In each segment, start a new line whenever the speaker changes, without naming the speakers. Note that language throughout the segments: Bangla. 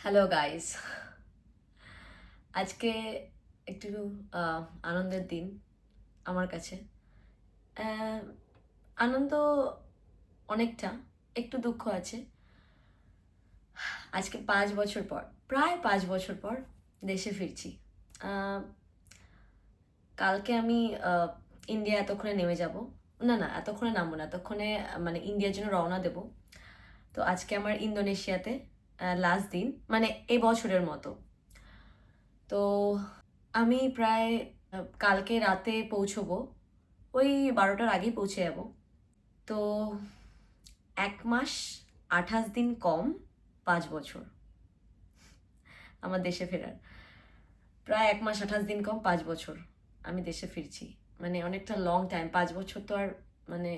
হ্যালো গাইস, আজকে একটু আনন্দের দিন আমার কাছে। আহ, আনন্দ অনেকটা, একটু দুঃখ আছে। আজকে 5 বছর পর, প্রায় 5 বছর পর দেশে ফিরছি। আহ, কালকে আমি ইন্ডিয়া এতক্ষণে নেমে যাব। না না, এতক্ষণে নামবো না, এতক্ষণে মানে ইন্ডিয়ার জন্য রওনা দেব। তো আজকে আমার ইন্দোনেশিয়াতে লাস্ট দিন, মানে এই বছরের মতো। তো আমি প্রায় কালকে রাতে পৌঁছবো, ওই 12টার আগেই পৌঁছে যাব। তো 1 মাস 28 দিন কম 5 বছর আমার দেশে ফেরার। প্রায় 1 মাস 28 দিন কম 5 বছর আমি দেশে ফিরছি। মানে অনেকটা লং টাইম। 5 বছর তো আর মানে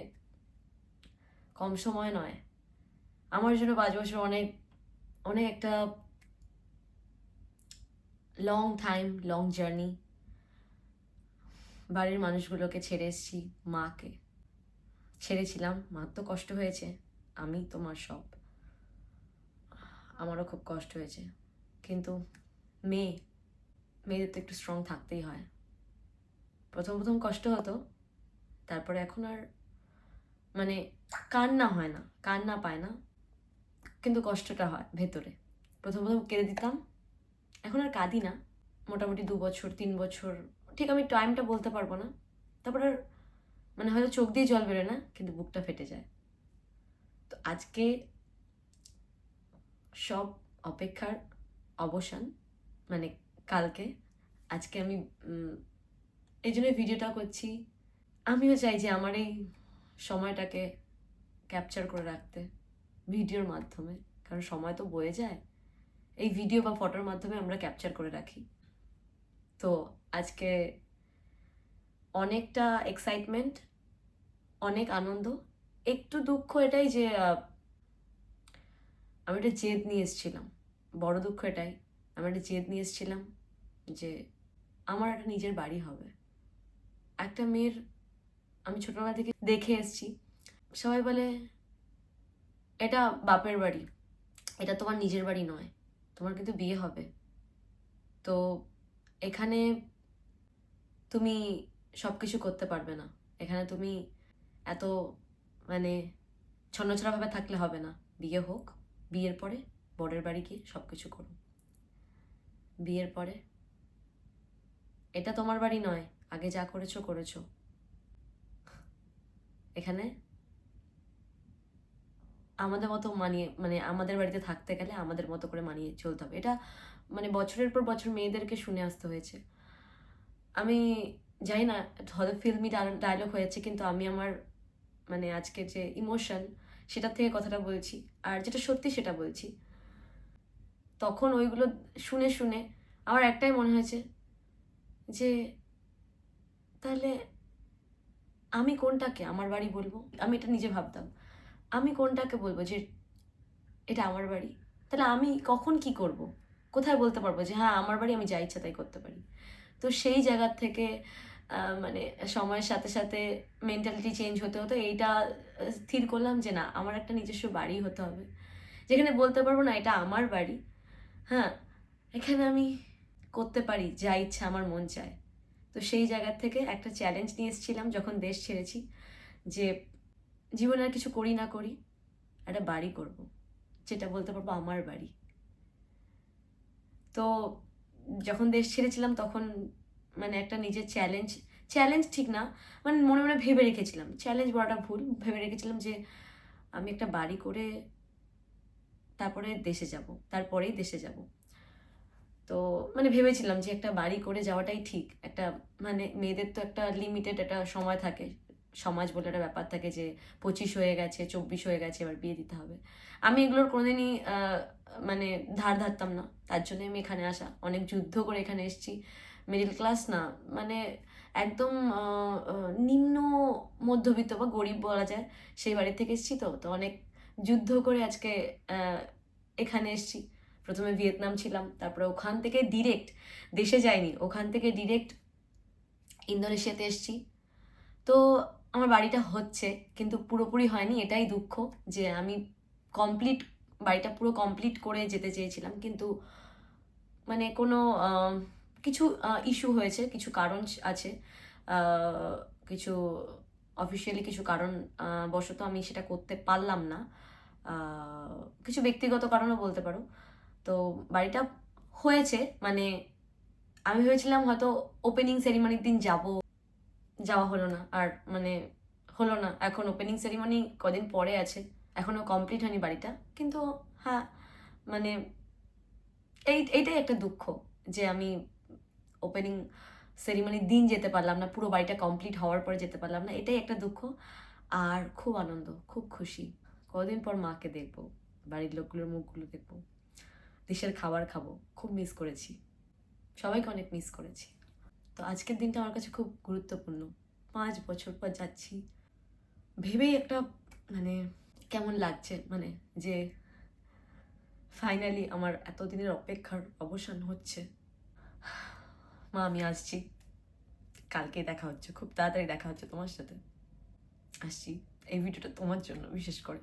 কম সময় নয়। আমার জন্য 5 বছর অনেক অনেক একটা লং টাইম, লং জার্নি। বাড়ির মানুষগুলোকে ছেড়ে এসেছি, মাকে ছেড়েছিলাম, মার তো কষ্ট হয়েছে। আমি তোমার সব, আমারও খুব কষ্ট হয়েছে। কিন্তু মেয়ে, মেয়েদের তো একটু স্ট্রং থাকতেই হয়। প্রথম প্রথম কষ্ট হতো, তারপরে এখন আর মানে কান্না হয় না, কান্না পায় না, কিন্তু কষ্টটা হয় ভেতরে। প্রথম প্রথম কেঁদে দিতাম, এখন আর কাঁদি না। মোটামুটি 2 বছর 3 বছর, ঠিক আমি টাইমটা বলতে পারবো না। তারপর আর মানে হয়তো চোখ দিয়ে জল বেরোয় না, কিন্তু বুকটা ফেটে যায়। তো আজকে সব অপেক্ষার অবসান, মানে কালকে। আজকে আমি এই জন্য ভিডিওটা করছি। আমিও চাই যে আমার এই সময়টাকে ক্যাপচার করে রাখতে ভিডিওর মাধ্যমে, কারণ সময় তো বয়ে যায়। এই ভিডিও বা ফটোর মাধ্যমে আমরা ক্যাপচার করে রাখি। তো আজকে অনেকটা এক্সাইটমেন্ট, অনেক আনন্দ, একটু দুঃখ এটাই যে আমি একটা জেদ নিয়ে এসেছিলাম। বড় দুঃখ এটাই, আমি একটা জেদ নিয়ে এসেছিলাম যে আমার একটা নিজের বাড়ি হবে। একটা মেয়ের, আমি ছোটবেলা থেকে দেখে এসেছি, সবাই বলে এটা বাপের বাড়ি, এটা তোমার নিজের বাড়ি নয়, তোমার কিন্তু বিয়ে হবে। তো এখানে তুমি সব কিছু করতে পারবে না, এখানে তুমি এত মানে ছন্নছাড়াভাবে থাকলে হবে না। বিয়ে হোক, বিয়ের পরে বরের বাড়ি গিয়ে সব কিছু করো। বিয়ের পরে এটা তোমার বাড়ি নয়, আগে যা করেছো করেছো। এখানে আমাদের মতো মানিয়ে, মানে আমাদের বাড়িতে থাকতে গেলে আমাদের মতো করে মানিয়ে চলতে হবে। এটা মানে বছরের পর বছর মেয়েদেরকে শুনে আসতে হয়েছে। আমি জানি না, হয়তো ফিল্মি ডায়লগ হয়েছে, কিন্তু আমি আমার মানে আজকের যে ইমোশন, সেটার থেকে কথাটা বলছি, আর যেটা সত্যি সেটা বলছি। তখন ওইগুলো শুনে শুনে আমার একটাই মনে হয়েছে যে তাহলে আমি কোনটাকে আমার বাড়ি বলবো। আমি এটা নিজে ভাবতাম, আমি কোনটাকে বলবো যে এটা আমার বাড়ি। তাহলে আমি কখন কি করব, কোথায় বলতে পারবো যে হ্যাঁ আমার বাড়ি, আমি যা ইচ্ছা তাই করতে পারি। তো সেই জায়গার থেকে মানে সময়ের সাথে সাথে মেন্টালিটি চেঞ্জ হতে হতে এইটা স্থির করলাম যে না, আমার একটা নিজস্ব বাড়ি হতে হবে, যেখানে বলতে পারবো না এটা আমার বাড়ি। হ্যাঁ, এখানে আমি করতে পারি যা ইচ্ছা আমার মন চায়। তো সেই জায়গার থেকে একটা চ্যালেঞ্জ নিয়ে এসেছিলাম যখন দেশ ছেড়েছি, যে জীবনে আর কিছু করি না করি, একটা বাড়ি করব, যেটা বলতে পারবো আমার বাড়ি। তো যখন দেশ ছেড়েছিলাম তখন মানে একটা নিজের চ্যালেঞ্জ, চ্যালেঞ্জ ঠিক না, মানে মনে মনে ভেবে রেখেছিলাম, চ্যালেঞ্জ বলাটা ভুল, ভেবে রেখেছিলাম যে আমি একটা বাড়ি করে তারপরে দেশে যাব, তারপরেই দেশে যাব। তো মানে ভেবেছিলাম যে একটা বাড়ি করে যাওয়াটাই ঠিক। একটা মানে মেয়েদের তো একটা লিমিটেড একটা সময় থাকে, সমাজ বলে একটা ব্যাপার থাকে যে 25 হয়ে গেছে, 24 হয়ে গেছে, এবার বিয়ে দিতে হবে। আমি এগুলোর কোনোদিনই মানে ধার ধারতাম না, তার জন্য আমি এখানে আসা, অনেক যুদ্ধ করে এখানে এসেছি। মিডিল ক্লাস না, মানে একদম নিম্ন মধ্যবিত্ত বা গরিব বলা যায়, সেই বাড়ি থেকে এসেছি। তো তো অনেক যুদ্ধ করে আজকে এখানে এসেছি। প্রথমে ভিয়েতনাম ছিলাম, তারপরে ওখান থেকে ডিরেক্ট দেশে যাইনি, ওখান থেকে ডিরেক্ট ইন্দোনেশিয়াতে এসেছি। তো আমার বাড়িটা হচ্ছে, কিন্তু পুরোপুরি হয়নি, এটাই দুঃখ যে আমি কমপ্লিট বাড়িটা পুরো কমপ্লিট করে যেতে চেয়েছিলাম, কিন্তু মানে কোনো কিছু ইস্যু হয়েছে, কিছু কারণ আছে, কিছু অফিসিয়ালি কিছু কারণ বশত আমি সেটা করতে পারলাম না, কিছু ব্যক্তিগত কারণও বলতে পারো। তো বাড়িটা হয়েছে, মানে আমি ভেবেছিলাম হয়তো ওপেনিং সেরিমনির দিন যাওয়া হলো না, আর মানে হলো না। এখন ওপেনিং সেরিমনি কদিন পরে আছে, এখনো কমপ্লিট হয়নি বাড়িটা, কিন্তু হ্যাঁ মানে এইটাই একটা দুঃখ যে আমি ওপেনিং সেরিমনির দিন যেতে পারলাম না, পুরো বাড়িটা কমপ্লিট হওয়ার পরে যেতে পারলাম না, এটাই একটা দুঃখ। আর খুব আনন্দ, খুব খুশি, কদিন পর মাকে দেখবো, বাড়ির লোকগুলোর মুখগুলো দেখবো, দেশের খাবার খাবো, খুব মিস করেছি, সবাইকে অনেক মিস করেছি। তো আজকের দিনটা আমার কাছে খুব গুরুত্বপূর্ণ, 5 বছর পর যাচ্ছি, ভেবেই একটা মানে কেমন লাগছে, মানে যে ফাইনালি আমার এতদিনের অপেক্ষার অবসান হচ্ছে। মা আমি আসছি, কালকেই দেখা হচ্ছে, খুব তাড়াতাড়ি দেখা হচ্ছে তোমার সাথে, আসছি। এই ভিডিওটা তোমার জন্য বিশেষ করে।